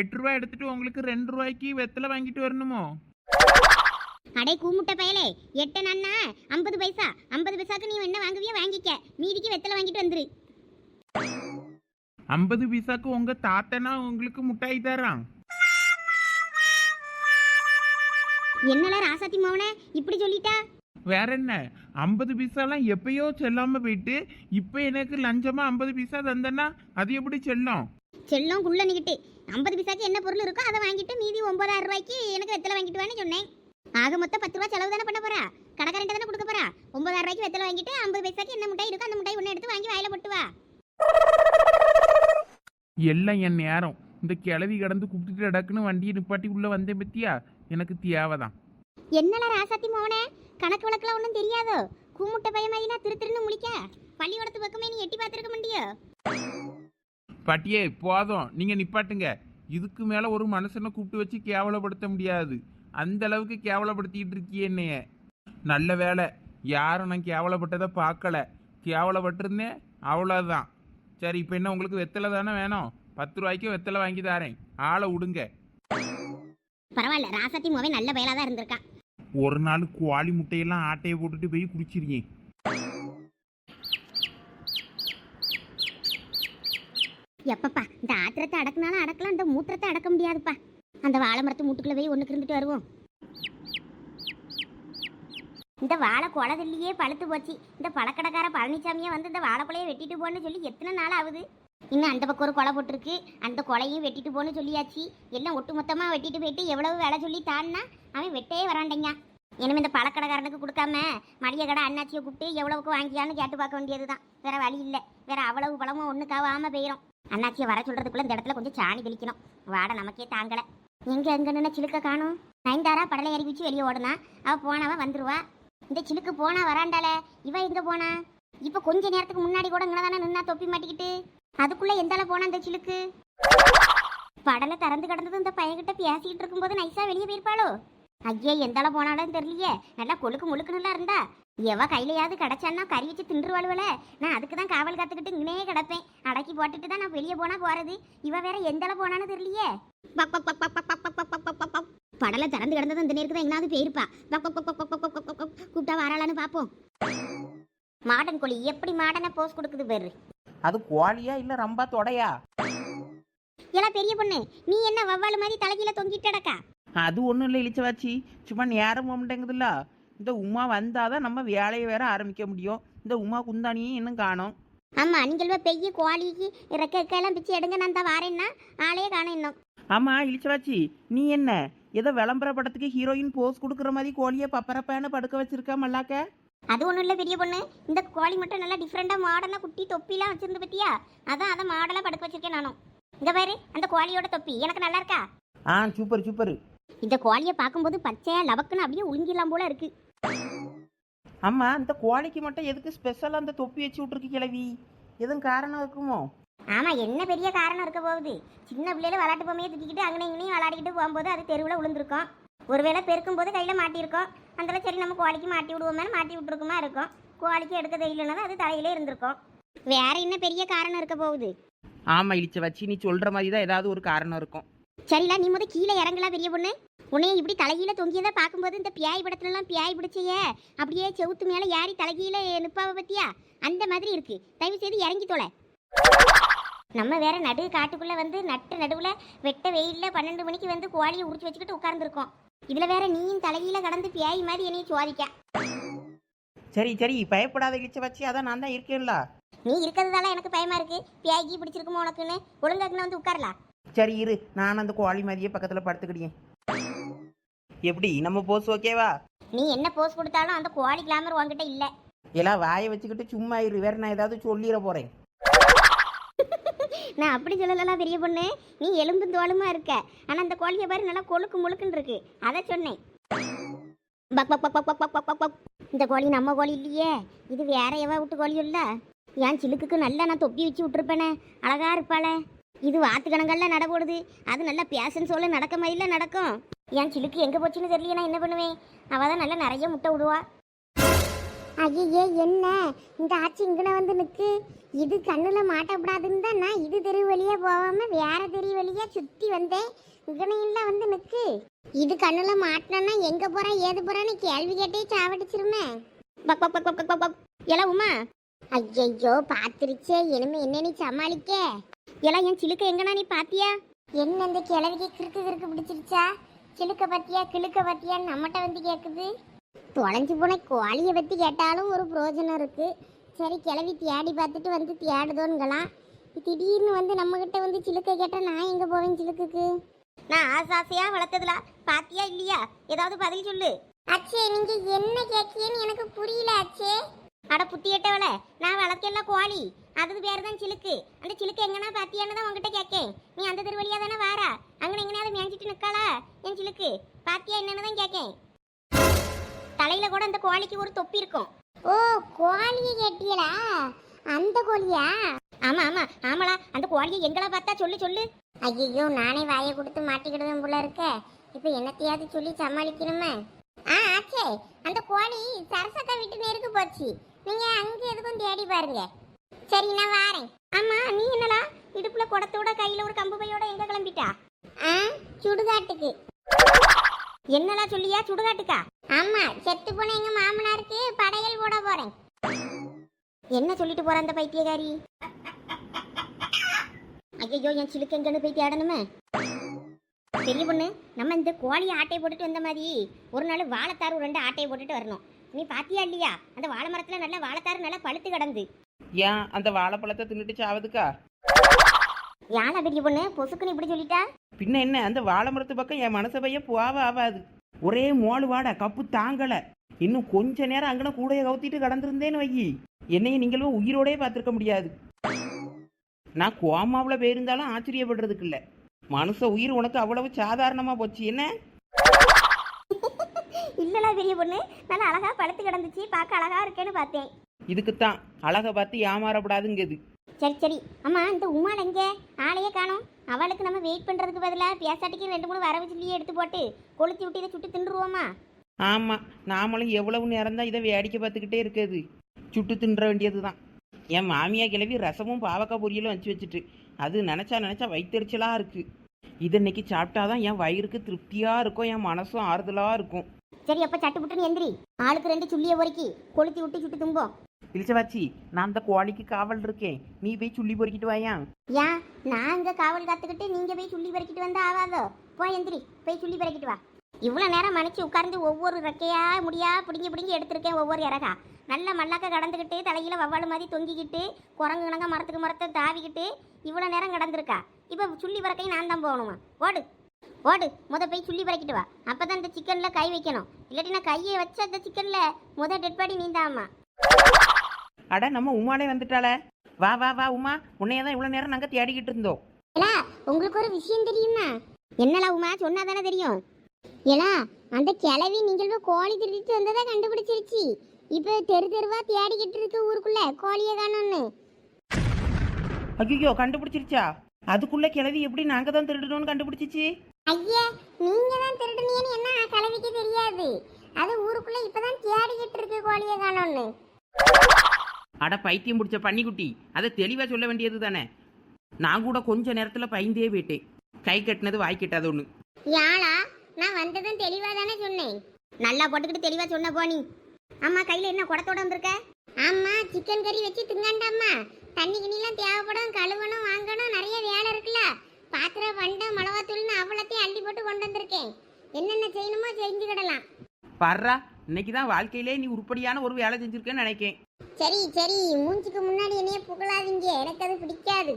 8 ரூபா எடுத்துட்டு உங்களுக்கு 2 ரூபாய்க்கு வெத்தலை வாங்கிட்டு வரணுமோ? அடே கூமுட்ட பயலே, 8 நன்னா 50 பைசா. 50 பைசாக்கு நீ என்ன வாங்குவியோ வாங்கிக்க, மீதிக்கு வெத்தலை வாங்கிட்டு வந்துரு. 50 பைசாக்கு உங்க தாத்தனா உங்களுக்கு முட்டாய் தரான். என்னல ராசாத்தி மவனே இப்படி சொல்லிட்டா? வேற என்ன, 50 பைசாலாம் எப்பயோ செல்லாம போயிட்டு இப்ப எனக்கு லஞ்சமா 50 பைசா தந்தனா அது எப்படி செல்லும்? செல்லம் குள்ள நிக்கிட்டு 50 பைசாக்கு என்ன பொருள் இருக்கோ அதை வாங்கிட்டு மீதி 9000 ரூபாய்க்கு எனக்கு வெத்தலை வாங்கிட்டு வான்னு சொன்னேன். ஆக மொத்தம் 10 ரூபா செலவு தானே பண்ண போறா, கடைக்காரன்ட்ட தானே கொடுக்க போறா. 9000 ரூபாய்க்கு வெத்தலை வாங்கிட்டு 50 பைசாக்கு என்ன முட்டாய் இருக்கோ அந்த முட்டாய் ஒன்று எடுத்து வாங்கி வாயில போட்டு வா. எல்லாம் என் நேரம். இந்த கிளவி கடந்து கூப்பிட்டுட்டு டக்குன்னு வண்டியை நிப்பாட்டி உள்ள வந்தேன் பத்தியா, எனக்கு தேவைதான். என்னல ராசாத்தி மவனே, கணக்கு வழக்கெல்லாம் ஒன்றும் தெரியாதோ? கூமுட்ட பயமாதினா திருன்னு முழிக்க பள்ளிக்கூடத்து பக்கமே நீ எட்டி பார்த்துருக்க முடியோ? பாட்டியே போதும், நீங்க நிப்பாட்டுங்க. இதுக்கு மேல ஒரு மனுஷனை கூப்பிட்டு வச்சு கேவலப்படுத்த முடியாது. அந்த அளவுக்கு கேவலப்படுத்திட்டு இருக்கியே என்னைய. நல்ல வேலை யாரும் நான் கேவலப்பட்டதை பார்க்கல. கேவலப்பட்டிருந்தேன் அவ்வளோதான். சரி, இப்போ என்ன உங்களுக்கு வெத்தலை தானே வேணும்? 10 ரூபாய்க்கு வெத்தலை வாங்கி தாரேன், ஆளை விடுங்க. பரவாயில்ல, ராசாத்தி மோவே நல்ல பயலா தான் இருந்திருக்கான். ஒரு நாள் கோழி முட்டையெல்லாம் ஆட்டையை போட்டுட்டு போய் குடிச்சிருக்கேன். எப்பப்பா இந்த ஆத்திரத்தை அடக்குனாலும் அடக்கலாம், இந்த மூத்திரத்தை அடக்க முடியாதுப்பா. அந்த வாழை மரத்து மூட்டுக்குள்ள போய் ஒண்ணுக்கு இருந்துட்டு வருவோம். இந்த வாழை குளதில்லையே பழுத்து போச்சு. இந்த பழக்கடைக்கார பழனிசாமியை வந்து இந்த வாழைக்குலையை வெட்டிட்டு போன்னு சொல்லி எத்தனை நாள் ஆகுது. இன்னும் அந்த பக்கம் ஒரு கொலை போட்டிருக்கு, அந்த கொலையும் வெட்டிட்டு போன்னு சொல்லியாச்சு. எல்லாம் ஒட்டு மொத்தமா வெட்டிட்டு போயிட்டு எவ்வளவு வேலை சொல்லி தான்னா அவன் வெட்டையே வராண்டேங்க. இனிமே இந்த பழக்கடைக்காரனுக்கு கொடுக்காம மளிகை கடை அண்ணாச்சியை கூப்பிட்டு எவ்வளவுக்கு வாங்கியான்னு கேட்டு பார்க்க வேண்டியதுதான். வேற வழி இல்லை. வேற அவ்வளவு பழமும் ஒண்ணுக்காவாம போயிடும். அண்ணாச்சியை வர சொல்றதுக்குள்ள இந்த இடத்துல கொஞ்சம் சாணி தெளிக்கணும். வாடை நமக்கே தாங்கல. எங்க சிலுக்க காணும். நயன்தாரா படலை ஏறி வச்சு வெளியே ஓடுனா, அவ போனவ வந்துருவா. இந்த சிலுக்கு போனா வராண்டால, இவ எங்க போனா? இப்ப கொஞ்ச நேரத்துக்கு முன்னாடி கூட இங்கதானே நின்னா தொப்பி மாட்டிக்கிட்டு. அதுக்குள்ள எந்தால போனா இந்த சிலுக்கு? படலை திறந்து கிடந்தது இந்த பையன்கிட்ட பேசிக்கிட்டு இருக்கும்போது நைஸா வெளியே போயிருப்பாளோ? ஐயே, எந்தால போனாலும் தெரியலையே. நல்லா கொழுக்கு முழுக்குன்னு இருந்தா எவ கையிலையாவது கிடைச்சான்னா கறி வச்சு தின்றுவாளுவல. நான் அதுக்கு தான் காவல் காத்துக்கிட்டு இங்கனே கிடப்பேன். அடக்கி போட்டுட்டு தான் நான் வெளியே போனா போறது. இவ வேற எந்தால போனான்னு தெரியலையே. படலை திறந்து கிடந்தது இந்த நேருக்கு தான் எங்கனாவது போயிருப்பா. கூப்பிட்டா வராளான்னு பாப்போம். மாடன் கோழி எப்படி மாடனை போஸ் கொடுக்குது பேரு. அது கோழியா இல்ல ரொம்ப தொடையா? எல்லாம் பெரிய பொண்ணு, நீ என்ன வவ்வாலு மாதிரி தலைகீழ தொங்கிட்டு அடக்கா? அது ஒன்றும் இல்லை இழிச்சவாச்சி, சும்மா நேரம் போகமாட்டேங்குதுல்ல. இந்த உமா வந்தாதான் நம்ம வேலையை வேற ஆரம்பிக்க முடியும். இந்த உமா குந்தானியும் இன்னும் காணோம். ஆமா, நீங்கள பெய்ய கோழிக்கு ரெக்கையெல்லாம் பிச்சு எடுங்க, நான் தான் வாரேன்னா ஆளையே காணும் இன்னும். ஆமா இழிச்சவாச்சி, நீ என்ன ஏதோ விளம்பர படத்துக்கு ஹீரோயின் போஸ் கொடுக்குற மாதிரி கோழியை பப்பரப்பான படுக்க வச்சிருக்கா மல்லாக்க? அது ஒன்றும் இல்லை பெரிய பொண்ணு, இந்த கோழி மட்டும் நல்லா டிஃப்ரெண்டாக மாடலாக குட்டி தொப்பிலாம் வச்சிருந்து பத்தியா, அதான் அதை மாடலாக படுக்க வச்சிருக்கேன் நானும். இங்கே பாரு, அந்த கோழியோட தொப்பி எனக்கு நல்லா இருக்கா? Super super. இந்த கோழியை பார்க்கும்போது பச்சையா லவக்குன்னு அப்படியே உளுங்கிடலாம் போல இருக்கு. ஆமா, அந்த கோழிக்கு மட்டும் எதுக்கு ஸ்பெஷலாக அந்த தொப்பி வச்சு விட்ருக்கு கிளவி? எதுவும் காரணம் இருக்குமோ? ஆமா, என்ன பெரிய காரணம் இருக்க போகுது? சின்ன பிள்ளையில விளையாட்டு பொம்மையை தூக்கிக்கிட்டு அங்கே இங்கேயும் விளையாடிக்கிட்டு போகும்போது அது தெருவில் விழுந்திருக்கோம். ஒருவேளை பெருக்கும் போது கையில் மாட்டியிருக்கோம். அந்த சரி நம்ம கோழிக்கு மாட்டி விடுவோமே, மாட்டி விட்டுருக்குமா இருக்கும். கோழிக்கு எடுக்க தெரியலன்னா அது தலையிலே இருந்திருக்கும். வேற என்ன பெரிய காரணம் இருக்க போகுது? ஆமா இழிச்ச வச்சு, நீ சொல்ற மாதிரி தான் ஏதாவது ஒரு காரணம் இருக்கும். சரில, நீ முத கீழே இறங்கலாம் பெரிய பொண்ணு. உன்னைய இப்படி தலைகீழ தொங்கியதை பார்க்கும்போது இந்த பியாய் படத்துலலாம் பியாய் பிடிச்சையே அப்படியே செவுத்து மேலே ஏறி தலைகீழ நிப்பாவை பத்தியா, அந்த மாதிரி இருக்கு. தயவு செய்து இறங்கி தொலை. நம்ம வேற நடு காட்டுக்குள்ள வந்து நட்டு நடுவுல வெட்ட வெயில்ல 12 மணிக்கு வந்து கோழியை உரிச்சு வச்சுக்கிட்டு உட்கார்ந்துருக்கோம். இதுல வேற நீயும் தலைகீழ கடந்து பியாய் மாதிரி என்னையும் சோதிக்க. சரி சரி, பயப்படாத இழிச்ச வச்சு, அதான் நான் தான் இருக்கேன்ல. நீ இருக்கிறதால எனக்கு பயமா இருக்கு. பியாய்க்கு பிடிச்சிருக்குமோ உனக்குன்னு. ஒழுங்காக்குன்னு வந்து உட்காரலாம். சரி இரு, நான் அந்த கோழி மாதிரியே பக்கத்தில் படுத்துக்கிட்டேன். எப்படி நம்ம போஸ் ஓகேவா? நீ என்ன போஸ் கொடுத்தாலும் அந்த கோழி கிளாமர் உன்கிட்ட இல்ல. எல்லாம் வாயை வச்சுக்கிட்டு சும்மா இரு, வேற நான் ஏதாவது சொல்லிட போறேன். நான் அப்படி சொல்லலாம் பெரிய பொண்ணு, நீ எலும்பும் தோலுமா இருக்க. ஆனா அந்த கோழியை பாரு நல்லா கொழுக்கு முழுக்குன்னு இருக்கு, அதை சொன்னேன். இந்த கோழி நம்ம கோழி இல்லையே, இது வேற எவ விட்டு கோழி இல்ல. என் சிலுக்குக்கு நல்லா நான் தொப்பி வச்சு விட்டுருப்பேனே, அழகா இருப்பாளே. இது வாத்து கணங்கள்ல நட போடுது, அது நல்லா பேசன்னு சொல்ல நடக்க மாதிரில நடக்கும். என் சிலுக்கு எங்க போச்சுன்னு தெரியல, நான் என்ன பண்ணுவேன்? அவ தான் நல்லா நிறைய முட்டை விடுவா. ஐயே என்ன இந்த ஆச்சி இங்கன வந்து நிற்கு. இது கண்ணுல மாட்டப்படாதுன்னு தான் நான் இது தெரு வழியா போகாம வேற தெரு வழியா சுத்தி வந்தேன். இங்கனையெல்லாம் வந்து நிற்கு. இது கண்ணுல மாட்டினா எங்க போறா ஏது போறான்னு கேள்வி கேட்டே சாவடிச்சிருமே. பக் பக் பக் பக் பக் பக். எல உமா. ஐயோ பாத்துருச்சே, இனிமே என்ன நீ சமாளிக்க? எல்லாம் என் சிலுக்க எங்கனா நீ பாத்தியா? என்ன இந்த கிழவிக்கு கிறுக்கு கிறுக்கு பிடிச்சிருச்சா? சிலுக்க பத்தியா கிழுக்க பத்தியான்னு நம்மகிட்ட வந்து கேக்குது. தொலைஞ்சு போன கோழியை பத்தி கேட்டாலும் ஒரு பிரயோஜனம் இருக்கு. சரி கிளவி தேடி பார்த்துட்டு வந்து தேடுதோன்னுங்களாம். திடீர்னு வந்து நம்மகிட்ட வந்து சிலுக்க கேட்டா நான் எங்க போவேன் சிலுக்குக்கு? நான் ஆசாசையா வளர்த்ததுல பாத்தியா இல்லையா? ஏதாவது பதில் சொல்லு. அச்சே நீங்க என்ன கேட்கியன்னு எனக்கு புரியல அச்சே. அட புத்தியட்டவள, நான் வளர்க்கல கோழி, அதுக்கு பேர் தான் சிலுக்கு. அந்த சிலுக்கு எங்கன்னா பாத்தியான்னு தான் உங்ககிட்ட கேட்கேன். நீ அந்த திருவழியா தானே வாரா, அங்கே எங்கனையாவது மேய்ஞ்சிட்டு நிற்காளா என் சிலுக்கு? பாத்தியா என்னன்னு தான் கேட்கேன். தலையில கூட அந்த கோழிக்கு ஒரு தொப்பி இருக்கும். ஓ கோழியை கேட்டியலா? அந்த கோழியா? ஆமா ஆமா ஆமாளா, அந்த கோழியை எங்களா பார்த்தா சொல்லு சொல்லு. ஐயோ நானே வாயை கொடுத்து மாட்டிக்கிடுவேன் போல இருக்க. இப்போ என்னத்தையாவது சொல்லி சமாளிக்கணுமே. ஆச்சே, அந்த கோழி சரசக்கா வீட்டு நேருக்கு போச்சு. நீங்க அங்க எதுக்கும் தேடி பாருங்க. சரி நான் வாரேன். ஆமா நீ என்னடா இடுப்புல குடத்தோட கையில ஒரு கம்பு பையோட எங்க கிளம்பிட்டா? சுடுகாட்டுக்கு. என்னடா சொல்லியா சுடுகாட்டுக்கா? ஆமா, செத்து போன எங்க மாமனாருக்கு படையல் போட போறேன். என்ன சொல்லிட்டு போற அந்த பைத்தியக்காரி? ஐயோ என் சிலுக்கு எங்கன்னு போய் தேடணுமே. பெரிய பொண்ணு, நம்ம இந்த கோழியை ஆட்டையை போட்டுட்டு வந்த மாதிரி ஒரு நாள் வாழைத்தாறு 2 ஆட்டையை போட்டுட்டு வரணும். நீ பாத்தியா இல்லையா? அந்த வாழை மரத்துல நல்ல வாழைத்தாறு நல்லா பழுத்து கிடந்து. ஏன் அந்த வாழைப்பழத்தை தின்னுட்டு சாவதுக்கா? யாரா பெரிய பொண்ணு பொசுக்குன்னு இப்படி சொல்லிட்டா? பின்ன என்ன, அந்த வாழை மரத்து பக்கம் என் மனசை பைய போவ ஆகாது. ஒரே மோளு வாடை கப்பு தாங்கலை. இன்னும் கொஞ்ச நேரம் அங்கன கூடைய கவுத்திட்டு கடந்திருந்தேன்னு வையி, என்னையும் நீங்களும் உயிரோடே பார்த்துருக்க முடியாது. நான் கோமாவில் போயிருந்தாலும் ஆச்சரியப்படுறதுக்கு இல்லை. மனுஷ உயிர் உனக்கு அவ்வளவு சாதாரணமா போச்சு என்ன? இல்லடா பெரிய பொண்ணு, நல்லா அழகா பழுத்து கிடந்துச்சு, பார்க்க அழகா இருக்கேன்னு பார்த்தேன். இதுக்குத்தான் அழகை பார்த்து ஏமாறப்படாதுங்கிறது. சரி சரி. அம்மா இந்த உமாள் எங்கே? ஆளையே காணோம். அவளுக்கு நம்ம வெயிட் பண்றதுக்கு பதிலாக பேசாட்டிக்கு 2-3 வரவு சொல்லியே எடுத்து போட்டு கொளுத்தி விட்டு இதை சுட்டு தின்றுவோமா? ஆமா, நாமளும் எவ்வளவு நேரம் தான் இதை வேடிக்கை பார்த்துக்கிட்டே இருக்குது. சுட்டு தின்ற வேண்டியது தான். என் மாமியா கிளவி ரசமும் பாவக்காய் பொரியலும் வச்சுட்டு, அது நினச்சா வயிற்றுச்சலா இருக்கு. இது இன்னைக்கு சாப்பிட்டாதான் என் வயிறுக்கு திருப்தியா இருக்கும், என் மனசும் ஆறுதலா இருக்கும். சரி அப்ப சட்டு புட்டுன்னு எந்திரி. ஆளுக்கு 2 சுள்ளியை பொறுக்கி கொளுத்தி விட்டு சுட்டு தும்போம். இழிச்சவாச்சி, நான் அந்த கோழிக்கு காவல் இருக்கேன், நீ போய் சுள்ளி பொறுக்கிட்டு வாயா. ஏன் நான் இங்க காவல் காத்துக்கிட்டு நீங்க போய் சுள்ளி பறக்கிட்டு வந்தா ஆகாதோ? போய் எந்திரி, போய் சுள்ளி பறக்கிட்டு வா. இவ்வளவு நேரம் மணிச்சு உட்கார்ந்து ஒவ்வொரு ரெக்கையா முடியா பிடிங்கி எடுத்திருக்கேன். ஒவ்வொரு இறகா நல்ல மல்லாக்க கடந்துக்கிட்டு தலையில வவ்வாடு மாதிரி தொங்கிக்கிட்டு குரங்கு கணங்க மரத்தை தாவிக்கிட்டு இவ்வளவு நேரம் கடந்திருக்கா. இப்ப சுள்ளி பறக்கையும் நான் தான் போகணுமா? ஓடு ஓடு, போய் சுள்ளி பறக்கிட்டு வா. அப்பதான் இந்த சிக்கன்ல கை வைக்கணும். இல்லாட்டி நான் கையை வச்ச அந்த சிக்கன்ல டெட் பாடி நீந்தாமா. அட நம்ம உமானே வந்துட்டாள. வா வா வா உமா, உன்னையதான் இவ்வளவு நேரம் நாங்க தேடிக்கிட்டு இருந்தோம். உங்களுக்கு ஒரு விஷயம் தெரியுமா? என்னலா உமா, சொன்னாதானே தெரியும். ஏலா அந்த கிளவி நீங்களும் கோழி திருடிட்டு வந்ததை கண்டுபிடிச்சிருச்சு. இப்ப தெருவா தேடிக்கிட்டு இருக்கு ஊருக்குள்ள கோழியை காணோன்னு. ஐயோ கண்டுபிடிச்சிருச்சா? அதுக்குள்ள கிளவி எப்படி நாங்க தான் திருடணும்னு கண்டுபிடிச்சிச்சு? ஐயா நீங்க தான் திருடுனீங்கன்னு என்ன கிளவிக்கு தெரியாது. அது ஊருக்குள்ள இப்பதான் தேடிக்கிட்டு இருக்கு கோழியை காணோன்னு. அட பைத்தியம் பிடிச்ச பன்னிக்குட்டி, அதை தெளிவா சொல்ல வேண்டியது தானே. நான் கூட கொஞ்ச நேரத்துல பயந்தே போயிட்டேன். கை கட்டினது வாய் கட்டாத ஒண்ணு. யாழா நான் வந்ததும் தெளிவா தானே சொன்னேன். நல்லா போட்டுக்கிட்டு தெளிவா சொன்ன போனி. அம்மா கையில என்ன குடத்தோட வந்திருக்க? ஆமா சிக்கன் கறி வச்சு திங்காண்டாம்மா. தண்ணி கிண்ணிலாம் தேவைப்படும், கழுவணும் வாங்கணும், நிறைய வேலை இருக்குல்ல. பாத்திரம் பண்டம் மிளகாத்தூள்னு அவ்வளோத்தையும் அள்ளி போட்டு கொண்டு வந்திருக்கேன். என்னென்ன செய்யணுமோ செஞ்சுக்கிடலாம். பர்றா, இன்னைக்குதான் வாழ்க்கையிலே நீ உருப்படியான ஒரு வேலை செஞ்சிருக்கேன்னு நினைக்கேன். சரி சரி, மூஞ்சிக்கு முன்னாடி என்னைய புகழாதீங்க, எனக்கு அது பிடிக்காது.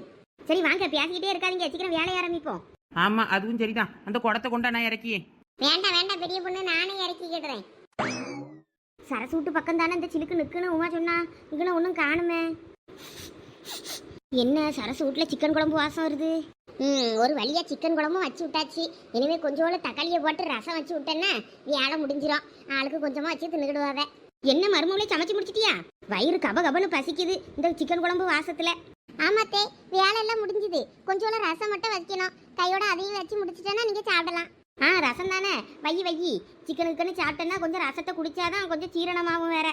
சரி வாங்க பேசிக்கிட்டே இருக்காதீங்க, சீக்கிரம் வேலையை ஆரம்பிப்போம். ஆமா அதுவும் சரிதான். அந்த குடத்தை கொண்டா நான் இறக்கியே. வேண்டாம் பெரிய பொண்ணு, நானே இறக்கிக்கிடுறேன். சரசூட்டு பக்கம் தானே இந்த சிலுக்கு நிற்குன்னு உமா சொன்னா. இங்கே ஒன்றும் காணுமே. என்ன சரசு வீட்டில் சிக்கன் குழம்பு வாசம் வருது. ஒரு வழியா சிக்கன் குழம்பும் வச்சு விட்டாச்சு. இனிமே கொஞ்சோட தக்காளியை போட்டு ரசம் வச்சு விட்டேன்னா வேலை முடிஞ்சிடும். ஆளுக்கு கொஞ்சமா வச்சு தின்னுக்கிடுவாங்க. என்ன மருமகளை சமைச்சு முடிச்சிட்டியா? வயிறு கபன்னு பசிக்குது இந்த சிக்கன் குழம்பு வாசத்துல. ஆமாத்தே, வேலை எல்லாம் முடிஞ்சுது. கொஞ்சோட ரசம் மட்டும் வைக்கணும். கையோட அதையும் வச்சு முடிச்சிட்டேன்னா நீங்க சாப்பிடலாம். ரசம் தானே, வை சிக்கனுக்குன்னு சாப்பிட்டேன்னா கொஞ்சம் ரசத்தை குடிச்சாதான் கொஞ்சம் சீரணமாகும் வேற.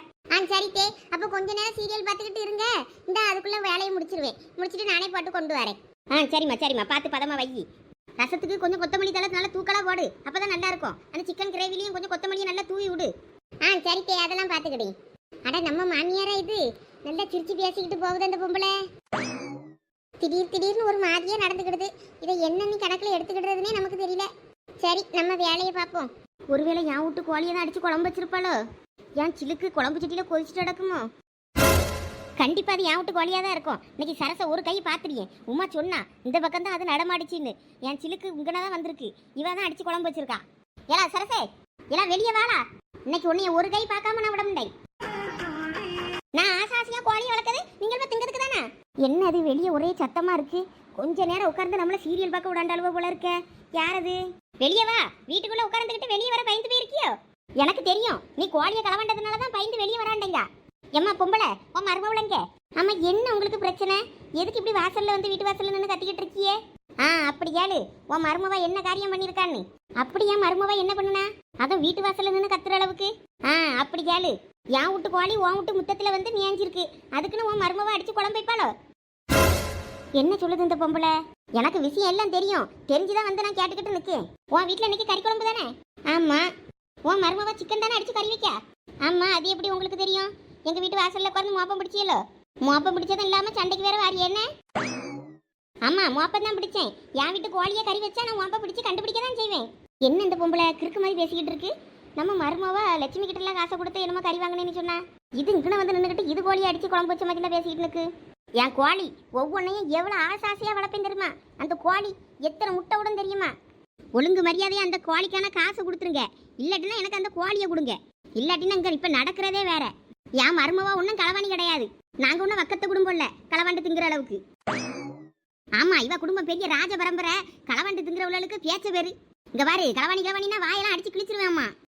சரித்தே, அப்போ கொஞ்ச நேரம் சீரியல் பார்த்துக்கிட்டு இருங்க, இந்த அதுக்குள்ள வேலையை முடிச்சிட்டு நானே போட்டு கொண்டு வரேன். சரிம்மா பார்த்து பதமா வை. ரசத்துக்கு கொஞ்சம் கொத்தமல்லி தலை நல்லா தூக்கலா போடு, அப்பதான் நல்லா இருக்கும். அந்த சிக்கன் கிரேவிலையும் கொஞ்சம் கொத்தமல்லியை நல்லா தூவி விடு. சரித்தே, அதெல்லாம் பார்த்துக்கிட்டேன். அட நம்ம மாமியாரா இது, நல்லா சிரிச்சு பேசிக்கிட்டு போகுது அந்த பொம்பளை. திடீர்னு ஒரு மாதிரியா நடந்துக்கிடுது. இதை என்னன்னு கணக்குல எடுத்துக்கிடுறதுனே நமக்கு தெரியல. சரி, நம்ம வேலையை பார்ப்போம். ஒருவேளை என் வீட்டு கோழியை தான் அடிச்சு குழம்பு வச்சிருப்பாளோ? என் சிலுக்கு குழம்பு சட்டியில கொதிச்சுட்டு கிடக்குமோ? கண்டிப்பா அது என் வீட்டு கோழியா தான் இருக்கும். இன்னைக்கு சரச ஒரு கை பாத்துறியேன். உமா சொன்னா இந்த பக்கம் தான் அது நடமாடிச்சின்னு. என் சிலுக்கு உங்கனதான் வந்திருக்கு, இவ தான் அடிச்சு குழம்பு வச்சிருக்கா. ஏலா சரசே, ஏலா வெளியே வாடா. இன்னைக்கு உன்னைய ஒரு கை பார்க்காம நான் விட முடியாது. நான் ஆசாசியா கோழியை வளர்க்கறது நீங்கள் திங்கிறதுக்கு தானே. என்ன அது வெளியே ஒரே சத்தமா இருக்கு? கொஞ்ச நேரம் உட்கார்ந்து நம்மள சீரியல் பார்க்க விடாண்டாளுவ போல இருக்க. யார் அது? வெளியே வா. வீட்டுக்குள்ள உட்கார்ந்துக்கிட்டு வெளியே வர பயந்து போயிருக்கியோ? எனக்கு தெரியும், நீ கோழியை களவாண்டதுனால தான் பயந்து வெளியே வராண்டீங்க. எம்மா பொம்பளை, உன் மருமவளங்க. ஆமா, என்ன உங்களுக்கு பிரச்சனை? எதுக்கு இப்படி வாசல்ல வந்து வீட்டு வாசல்ல நின்று கத்திக்கிட்டு இருக்கியே? அப்படி கேளு, உன் மருமவா என்ன காரியம் பண்ணிருக்கான்னு. அப்படியா மருமவா என்ன பண்ணுனா? அதான் வீட்டு வாசல்ல நின்று கத்துற அளவுக்கு. அப்படி கேளு, என் வீட்டு கோழி உன் வீட்டு முத்தத்துல வந்து மேய்ஞ்சிருக்கு, அதுக்குன்னு உன் மருமவா அடிச்சு குழம்பு வைப்பாளோ? என்ன சொல்லுது இந்த பொம்பளை? எனக்கு விஷயம் எல்லாம் தெரியும், தெரிஞ்சுதான் வந்து நான் கேட்டுக்கிட்டு நிக்கேன். உன் வீட்டுல இன்னைக்கு கறி குழம்பு தானே? ஆமா. உன் மருமவா சிக்கன் தானே அடிச்சு கறி வைக்க? ஆமா. அது எப்படி உங்களுக்கு தெரியும்? எங்க வீட்டு வாசல்ல உட்கார்ந்து மோப்பம் பிடிச்சியலோ? மோப்பம் பிடிச்சதும் இல்லாம சண்டைக்கு வேற வாரி என்ன? ஆமா, மோப்பம் தான் பிடிச்சேன். என் வீட்டு கோழியை கறி வச்சா நான் மோப்பம் பிடிச்சு கண்டுபிடிக்க தான் செய்வேன். என்ன இந்த பொம்பளை கிறுக்கு மாதிரி பேசிக்கிட்டு இருக்கு? நம்ம மருமவா லட்சுமி கிட்ட எல்லாம் காசை கொடுத்து என்னமோ கறி வாங்கினேன்னு சொன்னா, இது இங்கன வந்து நின்றுக்கிட்டு இது கோழியை அடிச்சு குழம்பு வச்ச மாதிரி பேசிக்கிட்டு இருக்கு. என் கோழி ஒவ்வொன்னையும் எவ்வளவு ஆசாசியா வளர்ப்பேன் தெரியுமா? அந்த கோழி எத்தனை முட்டை விடும் தெரியுமா? ஒழுங்கு மரியாதையா அந்த கோழிக்கான காசு கொடுத்துருங்க, இல்லாட்டினா எனக்கு அந்த கோழியை கொடுங்க. இல்லாட்டினா இங்க இப்ப நடக்கிறதே வேற. என் மருமவா ஒன்றும் களவாணி கிடையாது. நாங்க ஒன்றும் வக்கத்த குடும்பம் இல்ல களவாண்டு திங்குற அளவுக்கு. ஆமா, இவ குடும்பம் பெரிய ராஜ பரம்பரை. களவாண்டு திங்குறவளுக்கு பேச்ச பேரு. இங்க பாரு, களவாணினா வாயெல்லாம் அடிச்சு கிழிச்சிருவேம்மா.